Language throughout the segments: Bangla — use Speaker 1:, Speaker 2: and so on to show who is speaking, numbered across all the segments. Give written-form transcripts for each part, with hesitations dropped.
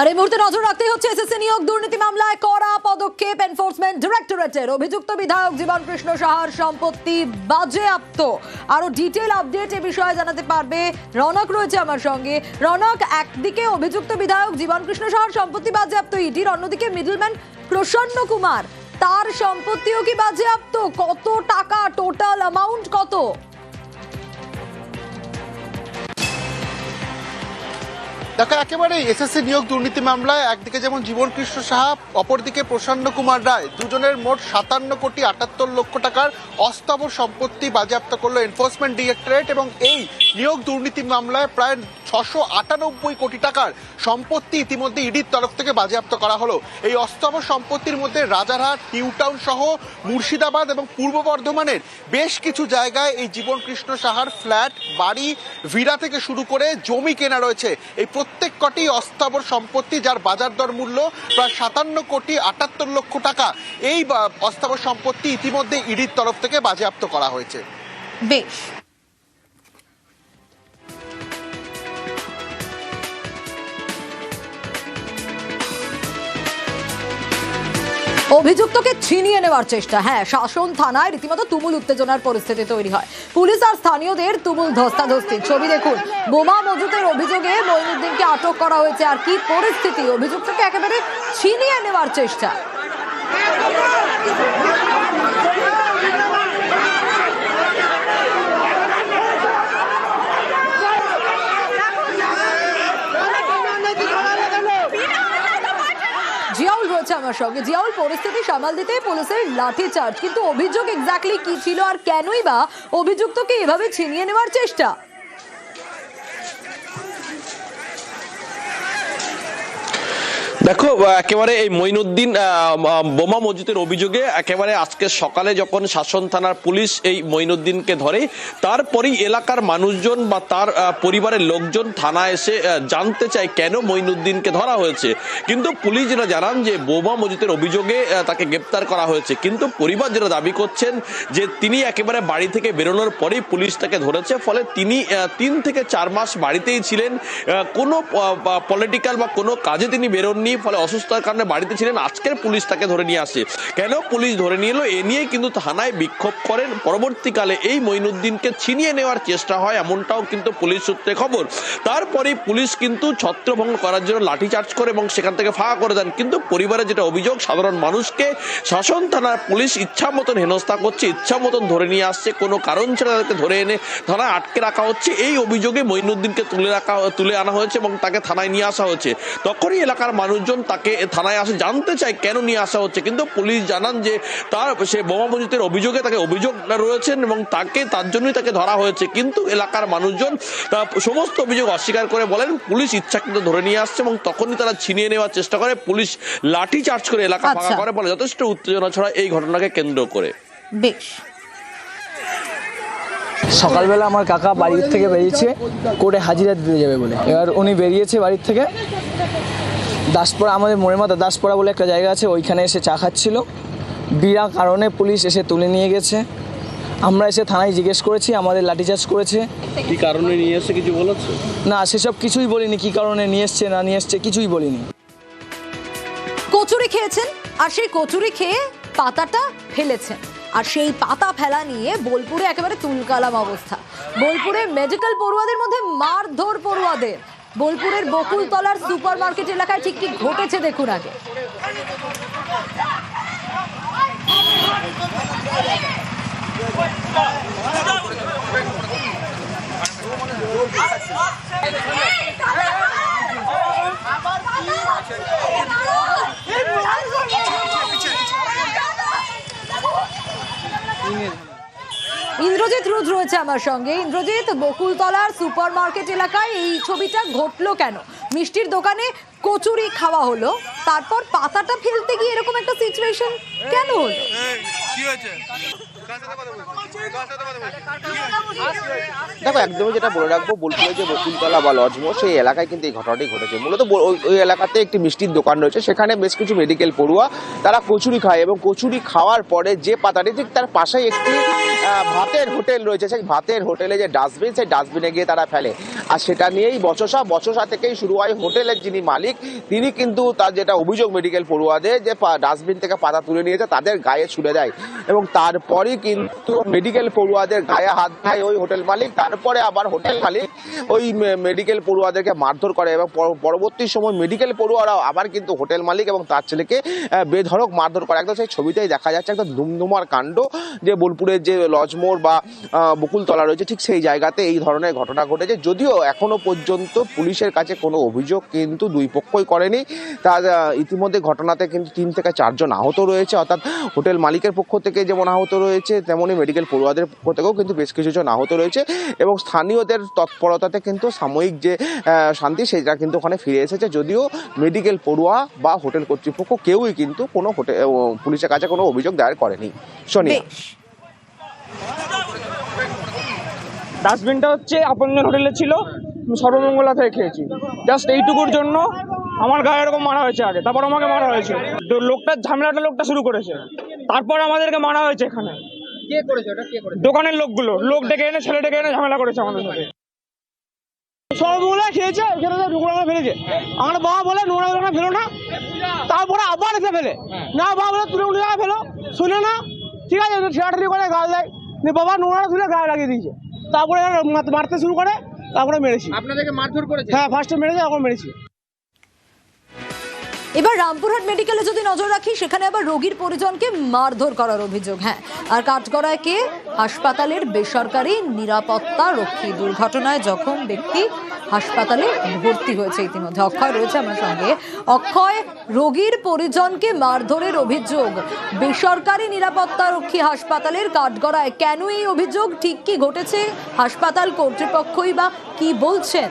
Speaker 1: আর এই মুহূর্তে নজর রাখতেই হচ্ছে এসএসসি নিয়োগ দুর্নীতি মামলায় কড়া পদক্ষেপ এনফোর্সমেন্ট ডিরেক্টরেটের। অভিযুক্ত বিধায়ক জীবন কৃষ্ণ সাহার সম্পত্তি বাজেয়াপ্ত। আরো ডিটেইল আপডেট এ বিষয়ে জানাতে পারবে রনক, রয়েছে আমার সঙ্গে। রনক, একদিকে অভিযুক্ত বিধায়ক জীবন কৃষ্ণ সাহার সম্পত্তি বাজেয়াপ্ত ইডির, অন্যদিকে মিডলম্যান প্রসন্ন কুমার, তার সম্পত্তিও কি বাজেয়াপ্ত? কত টাকা, টোটাল অ্যামাউন্ট কত?
Speaker 2: দেখো, একেবারে এসএসসি নিয়োগ দুর্নীতি মামলায় একদিকে যেমন জীবন কৃষ্ণ সাহা, অপরদিকে প্রসন্ন কুমার রায়, দুজনের মোট 57,78,00,000 টাকার অস্থাবর সম্পত্তি বাজেয়াপ্ত করলো এনফোর্সমেন্ট ডিরেক্টরেট। এবং এই নিয়োগ দুর্নীতি মামলায় প্রায় 698 কোটি টাকার সম্পত্তি ইতিমধ্যে ইডির তরফ থেকে বাজেয়াপ্ত করা হলো। এই অস্থাবর সম্পত্তির মধ্যে রাজারহাট, নিউটাউন সহ মুর্শিদাবাদ এবং পূর্ব বর্ধমানের বেশ কিছু জায়গায় এই জীবন কৃষ্ণ সাহার ফ্ল্যাট, বাড়ি, ভিড়া থেকে শুরু করে জমি কেনা রয়েছে। এই প্রত্যেক কটি অস্থাবর সম্পত্তি, যার বাজার দর মূল্য প্রায় 57,78,00,000 টাকা, এই অস্থাবর সম্পত্তি ইতিমধ্যে ইডির তরফ থেকে বাজেয়াপ্ত করা হয়েছে।
Speaker 1: বেশ, অভিযুক্তকে ছিনিয়ে নেওয়ার চেষ্টা, হ্যাঁ, শাসন থানায় রীতিমতো তুমুল উত্তেজনার পরিস্থিতি তৈরি হয়। পুলিশ আর স্থানীয়দের তুমুল ধস্তাধস্তি। ছবি দেখুন। বোমা মজুতের অভিযোগে মঈনুদ্দিনকে আটক করা হয়েছে। আর কি পরিস্থিতি, অভিযুক্তকে একেবারে ছিনিয়ে নেওয়ার চেষ্টা। জিয়াউল রয়েছে আমার সঙ্গে। জিয়াউল, পরিস্থিতি সামাল দিতে পুলিশের লাঠি চার্জ, কিন্তু অভিযোগ এক্স্যাক্টলি কি ছিল আর কেনই বা অভিযুক্তকে এভাবে ছিনিয়ে নেওয়ার চেষ্টা?
Speaker 3: দেখো, একেবারে এই মঈনুদ্দিন বোমা মজুতের অভিযোগে একেবারে আজকে সকালে যখন শাসন থানার পুলিশ এই মঈনুদ্দিনকে ধরে, তারপরেই এলাকার মানুষজন বা তার পরিবারের লোকজন থানায় এসে জানতে চায় কেন মঈনুদ্দিনকে ধরা হয়েছে। কিন্তু পুলিশ যেটা জানান যে বোমা মজুতের অভিযোগে তাকে গ্রেপ্তার করা হয়েছে, কিন্তু পরিবার যেটা দাবি করছেন যে তিনি একেবারে বাড়ি থেকে বেরোনোর পরেই পুলিশ তাকে ধরেছে। ফলে তিনি 3 থেকে 4 মাস বাড়িতেই ছিলেন, কোনো পলিটিক্যাল বা কোনো কাজে তিনি বেরোননি, ফলে অসুস্থতার কারণে বাড়িতে ছিলেন। আজকের পুলিশ তাকে ধরে নিয়ে আসে। কেন পুলিশ ধরে নিয়ে এলো, এ নিয়ে কিন্তু থানায় বিক্ষোভ করেন। পরবর্তীকালে এই মঈনুদ্দিনকে ছিনিয়ে নেওয়ার চেষ্টা হয়, এমনটাও কিন্তু পুলিশ সূত্রে খবর। তারপরে পুলিশ কিন্তু ছত্রভঙ্গ করার জন্য লাঠিচার্জ করে এবং সেখান থেকে ফাঁকা করে দেন। কিন্তু পরিবারের যেটা অভিযোগ, সাধারণ মানুষকে শাসন থানার পুলিশ ইচ্ছা মতন হেনস্থা করছে, ইচ্ছা মতন ধরে নিয়ে আসছে, কোনো কারণ ছাড়া তাদেরকে ধরে এনে থানায় আটকে রাখা হচ্ছে। এই অভিযোগে মঈনুদ্দিনকে তুলে আনা হয়েছে এবং তাকে থানায় নিয়ে আসা হয়েছে। তখনই এলাকার মানুষজন তাকে থানায় আসে, জানতে চায় কেন নিয়ে আসা হচ্ছে। কিন্তু পুলিশ জানান যে সে বোমা মজুতের অভিযোগে তাকে অভিযোগ রয়েছেন এবং তার জন্যই তাকে ধরা হয়েছে। কিন্তু এলাকার মানুষজন সমস্ত অভিযোগ অস্বীকার করে বলেন পুলিশ ইচ্ছাকৃত ধরে নিয়ে আসছে এবং তখনই তারা ছিনিয়ে নেওয়ার চেষ্টা করে। পুলিশ লাঠি চার্জ করে এলাকা ফাঁকা করে, বলে যথেষ্ট উত্তেজনা ছড়ায় এই ঘটনাকে কেন্দ্র করে।
Speaker 1: বেশ,
Speaker 4: সকালবেলা আমার কাকা বাড়ির থেকে বেরিয়েছে কোর্টে হাজিরা দিতে যাবে বলে। এবার উনি বেরিয়েছে বাড়ির থেকে, দাসপাড়া, আমাদের মোড়ের মাথা দাসপাড়া বলে একটা জায়গা আছে, ওইখানে এসে চা খাচ্ছিল। বিনা কারণে পুলিশ এসে তুলে নিয়ে গেছে। আমরা এসে থানায় জিজ্ঞেস করেছি, আমাদের লাঠিচার্জ করেছে।
Speaker 3: কি কারণে নিয়ে এসে কিছু বলেছে?
Speaker 4: না, সেসব কিছুই বলিনি, কি কারণে নিয়ে এসছে না নিয়ে এসছে কিছুই বলিনি।
Speaker 1: কচুরি খেয়েছেন আর সেই কচুরি খেয়ে পাতাটা ফেলেছেন, আর সেই পাতা ফেলা নিয়ে বোলপুরে একেবারে তুলকালাম অবস্থা। বোলপুরে মেডিকেল পড়ুয়াদের মধ্যে মারধর পড়ুয়াদের। বোলপুরের বকুলতলার সুপার মার্কেট এলাকায় ঠিক কি ঘটেছে দেখুন আগে। ইন্দ্রজিৎ রোজ রয়েছে আমার সঙ্গে। ইন্দ্রজিৎ, বকুলতলার সুপার মার্কেট এলাকায় এই ছবিটা ঘটলো কেন? মিষ্টির দোকানে কচুরি খাওয়া হলো, তারপর পাতাটা ফেলতে গিয়ে এরকম একটা সিচুয়েশন কেন হলো?
Speaker 5: দেখো, একদমই যেটা বলে রাখবো, বোলপুরে যে বকুলতলা বা লজমো সেই এলাকায় কিন্তু এই ঘটনাটি ঘটেছে। মূলত ওই এলাকাতে একটি মিষ্টির দোকান রয়েছে, সেখানে বেশ কিছু মেডিকেল পড়ুয়া তারা কচুরি খায় এবং কচুরি খাওয়ার পরে যে পাতাটি, ঠিক তার পাশেই একটি ভাতের হোটেল রয়েছে, সেই ভাতের হোটেলে যে ডাস্টবিন, সেই ডাস্টবিনে গিয়ে তারা ফেলে। আর সেটা নিয়েই বচসা থেকেই শুরু হয়। হোটেলের যিনি মালিক তিনি কিন্তু তার যেটা অভিযোগ মেডিকেল পড়ুয়াদের যে ডাস্টবিন থেকে পাতা তুলে নিয়েছে তাদের গায়ে ছুড়ে দেয়, এবং তারপরই কিন্তু মেডিকেল পড়ুয়াদের গায়ে হাত দেয় ওই হোটেল মালিক। তারপরে আবার হোটেল মালিক ওই মেডিকেল পড়ুয়াদেরকে মারধর করে, এবং পরবর্তী সময় মেডিকেল পড়ুয়ারাও আবার কিন্তু হোটেল মালিক এবং তার ছেলেকে বেধড়ক মারধর করে। একদম সেই ছবিতেই দেখা যাচ্ছে একদম ধুমধুমার কাণ্ড, যে বোলপুরের যে লজমোড় বা বকুলতলা রয়েছে ঠিক সেই জায়গাতে এই ধরনের ঘটনা ঘটেছে। যদিও এখনো পর্যন্ত পুলিশের কাছে কোনো অভিযোগ কিন্তু দুই পক্ষই করেনি। তার ইতিমধ্যে ঘটনাতে কিন্তু 3 থেকে 4 জন আহত রয়েছে, অর্থাৎ হোটেল মালিকের পক্ষ থেকে যেমন আহত রয়েছে তেমনি মেডিকেল পড়ুয়াদের পক্ষ থেকেও কিন্তু বেশ কিছু জন আহত রয়েছে, এবং স্থানীয়দের তৎপরতাতে কিন্তু সাময়িক যে শান্তি সেটা কিন্তু ওখানে ফিরে এসেছে। যদিও মেডিকেল পড়ুয়া বা হোটেল কর্তৃপক্ষ কেউই কিন্তু কোনো পুলিশের কাছে কোনো অভিযোগ দায়ের করেনি। সোনিয়া,
Speaker 6: ডাস্টবিনটা হচ্ছে আপনজন হোটেলে ছিল, সর্বমঙ্গলা থেকে খেয়েছি। জাস্ট এইটুকুর জন্য আমার গায়ে এরকম মারা হয়েছে আগে, তারপর আমাকে মারা হয়েছে। লোকটা ঝামেলাটা লোকটা শুরু করেছে, তারপর আমাদেরকে মারা হয়েছে। এখানে
Speaker 7: কে করেছে ওটা? কে করেছে?
Speaker 6: দোকানের লোকগুলো, লোক ডেকে এনে ছেলে ডেকে এনে ঝামেলা করেছে আমাদের সাথে। সর্বমঙ্গলা খেয়েছে, এখানে নোংরা ফেলেছে। আমার বাবা বলে নোংরা ফেলো না, তারপরে আবার এসে ফেলে না, বাবা বলে তুলে উঠে ফেলো, শুনে না, ঠিক আছে ছেড়াটারি করে গাল দেয়, বাবা নোংরা তুলে গায়ে লাগিয়ে দিয়েছে, তারপরে মারতে শুরু করে, তারপরে মেরেছি।
Speaker 7: আপনাদেরকে মারধর করেছে?
Speaker 6: হ্যাঁ, ফার্স্টে মেরেছে, এখন মেরেছি।
Speaker 1: এবার রামপুরহাট মেডিকেলে যদি নজর রাখি, সেখানে আবার রোগীর পরিজনকে মারধর করার অভিযোগ। হ্যাঁ, আর কাঠগড়ায় কে? হাসপাতালের বেসরকারি নিরাপত্তা রক্ষী। দুর্ঘটনায় জখম ব্যক্তি হাসপাতালে ভর্তি হয়েছে ইতিমধ্যে। অক্ষয় রয়েছে আমার সঙ্গে। অক্ষয়, রোগীর পরিজনকে মারধরের অভিযোগ বেসরকারি নিরাপত্তা রক্ষী হাসপাতালের কাঠগড়ায়, কেন এই অভিযোগ? ঠিক কি ঘটেছে? হাসপাতাল কর্তৃপক্ষই বা কি বলছেন?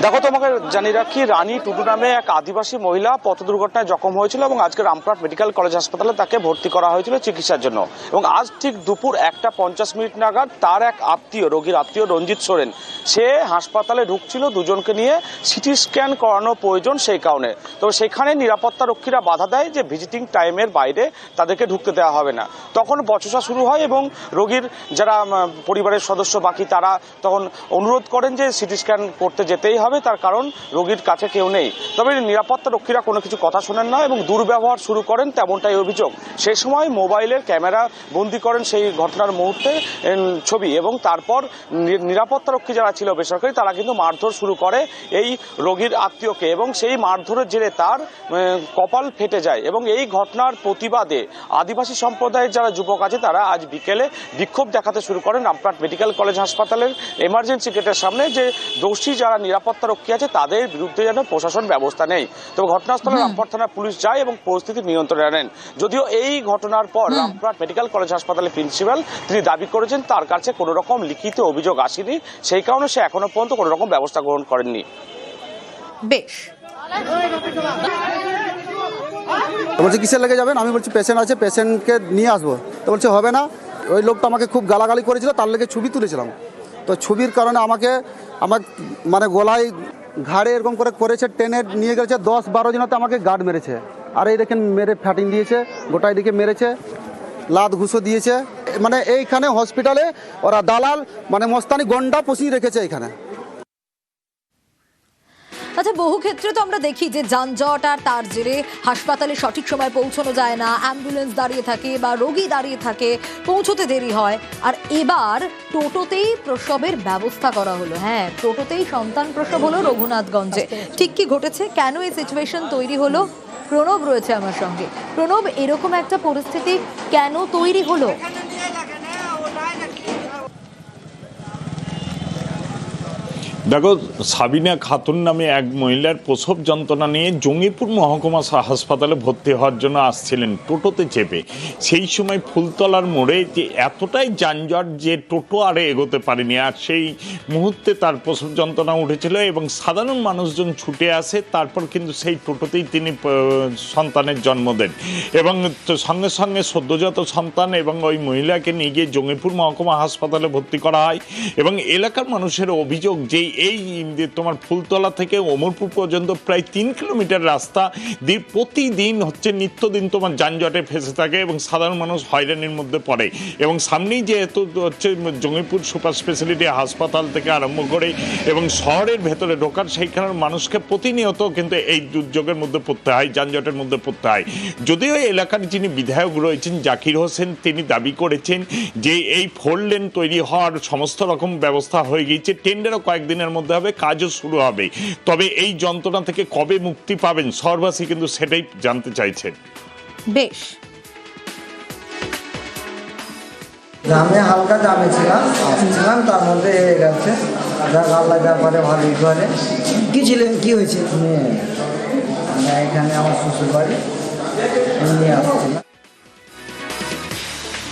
Speaker 8: দেখো, তোমাকে জানিয়ে রাখি, রানী টুটু নামে এক আদিবাসী মহিলা পথ দুর্ঘটনায় জখম হয়েছিল এবং আজকে রামপুরহাট মেডিকেল কলেজ হাসপাতালে তাকে ভর্তি করা হয়েছিল চিকিৎসার জন্য। এবং আজ ঠিক দুপুর 1:50 নাগাদ তার এক আত্মীয়, রোগীর আত্মীয় রঞ্জিত সোরেন, সে হাসপাতালে ঢুকছিল দুজনকে নিয়ে, সিটি স্ক্যান করানো প্রয়োজন সেই কারণে। তবে সেখানে নিরাপত্তা রক্ষীরা বাধা দেয় যে ভিজিটিং টাইমের বাইরে তাদেরকে ঢুকতে দেওয়া হবে না। তখন বচসা শুরু হয় এবং রোগীর যারা পরিবারের সদস্য বাকি তারা তখন অনুরোধ করেন যে সিটি স্ক্যান করতে যেতেই হবে, তার কারণ রোগীর কাছে কেউ নেই। তবে নিরাপত্তা রক্ষীরা কোনো কিছু কথা শোনেন না এবং দুর্ব্যবহার শুরু করেন, তেমনটাই অভিযোগ। সেই সময় মোবাইলের ক্যামেরা বন্দি করেন সেই ঘটনার মুহূর্তে ছবি, এবং তারপর নিরাপত্তা রক্ষী যারা ছিল বেসরকারি তারা কিন্তু মারধর শুরু করে এই রোগীর আত্মীয়কে, এবং সেই মারধরের জেরে তার কপাল ফেটে যায়। এবং এই ঘটনার প্রতিবাদে আদিবাসী সম্প্রদায়ের যারা যুবক আছে তারা আজ বিকেলে বিক্ষোভ দেখাতে শুরু করেন রামপুরহাট মেডিকেল কলেজ হাসপাতালের এমার্জেন্সি গেটের সামনে, যে দোষী যারা নিরাপত্তা রক্ষী আছে তাদের বিরুদ্ধে যেন প্রশাসন ব্যবস্থা নেই। তবে ঘটনাস্থলে রামপুরহাট থানার পুলিশ যায় এবং পরিস্থিতি নিয়ন্ত্রণে আনেন। যদিও এই ঘটনার পর রামপুরহাট মেডিকেল কলেজ হাসপাতালের প্রিন্সিপাল তিনি দাবি করেছেন তার কাছে কোনো রকম লিখিত অভিযোগ আসেনি, সেই কারণে সে এখনো পর্যন্ত কোনো রকম ব্যবস্থা গ্রহণ করেননি।
Speaker 1: বেশ,
Speaker 9: বলছে কিসের লেগে যাবেন? আমি বলছি পেশেন্ট আছে, পেশেন্টকে নিয়ে আসবো। তো বলছে হবে না। ওই লোকটা আমাকে খুব গালাগালি করেছিল, তার লেগে ছবি তুলেছিলাম। তো ছবির কারণে আমার মানে গলায় ঘাড়ে এরকম করেছে, টেনে নিয়ে গেছে। 10-12 জনাতে আমাকে গার্ড মেরেছে, আর এই দেখেন মেরে ফ্যাটিং দিয়েছে, গোটাই দিকে মেরেছে, লাত ঘুষো দিয়েছে। মানে এইখানে হসপিটালে ওরা দালাল মানে মস্তানি গন্ডা পুষিয়ে রেখেছে এইখানে।
Speaker 1: আচ্ছা, বহু ক্ষেত্রে তো আমরা দেখি যে যানজট আর তার জেরে হাসপাতালে সঠিক সময় পৌঁছানো যায় না, অ্যাম্বুলেন্স দাঁড়িয়ে থাকে বা রোগী দাঁড়িয়ে থাকে, পৌঁছতে দেরি হয়। আর এবার টোটোতেই প্রসবের ব্যবস্থা করা হলো। হ্যাঁ, টোটোতেই সন্তান প্রসব হলো রঘুনাথগঞ্জে। ঠিক কি ঘটেছে, কেন এই সিচুয়েশন তৈরি হলো? প্রণব রয়েছে আমার সঙ্গে। প্রণব, এরকম একটা পরিস্থিতি কেন তৈরি হলো?
Speaker 10: দেখো, সাবিনা খাতুন নামে এক মহিলার প্রসব যন্ত্রণা নিয়ে জঙ্গিপুর মহকুমা হাসপাতালে ভর্তি হওয়ার জন্য আসছিলেন টোটোতে চেপে। সেই সময় ফুলতলার মোড়ে যে এতটাই যানজট যে টোটো আরে এগোতে পারেনি, আর সেই মুহূর্তে তার প্রসব যন্ত্রণা উঠেছিল এবং সাধারণ মানুষজন ছুটে আসে। তারপর কিন্তু সেই টোটোতেই তিনি সন্তানের জন্ম দেন এবং সঙ্গে সঙ্গে সদ্যজাত সন্তান এবং ওই মহিলাকে নিয়ে গিয়ে জঙ্গিপুর মহকুমা হাসপাতালে ভর্তি করা হয়। এবং এলাকার মানুষের অভিযোগ যে এই তোমার ফুলতলা থেকে অমরপুর পর্যন্ত প্রায় 3 কিলোমিটার রাস্তা দিয়ে প্রতিদিন হচ্ছে নিত্যদিন তোমার যানজটে ফেসে থাকে এবং সাধারণ মানুষ হয়রানির মধ্যে পড়ে। এবং সামনেই যেহেতু হচ্ছে জঙ্গিপুর সুপার স্পেশালিটি হাসপাতাল থেকে আরম্ভ করে এবং শহরের ভেতরে ঢোকার সেইখানের মানুষকে প্রতিনিয়ত কিন্তু এই দুর্যোগের মধ্যে পড়তে হয়, যানজটের মধ্যে পড়তে হয়। যদিও এলাকার যিনি বিধায়ক রয়েছেন জাকির হোসেন, তিনি দাবি করেছেন যে এই 4 লেন তৈরি হওয়ার সমস্ত রকম ব্যবস্থা হয়ে গিয়েছে, টেন্ডারও কয়েকদিনের মধ্যে হবে, কাজও শুরু হবে। তবে এই যন্ত্রণা থেকে কবে মুক্তি পাবেন শহরবাসী কিন্তু সেটাই জানতে চাইছেন।
Speaker 1: বেশ,
Speaker 11: জামে হালকা জামে ছিলাম তার মধ্যে হয়ে গেছে, যাক আল্লাহ ব্যাপারে ভালোই করে। কি ছিলেন, কি হয়েছে? এখানে আমার শ্বশুর বাড়ি নিয়ে আসছিলাম।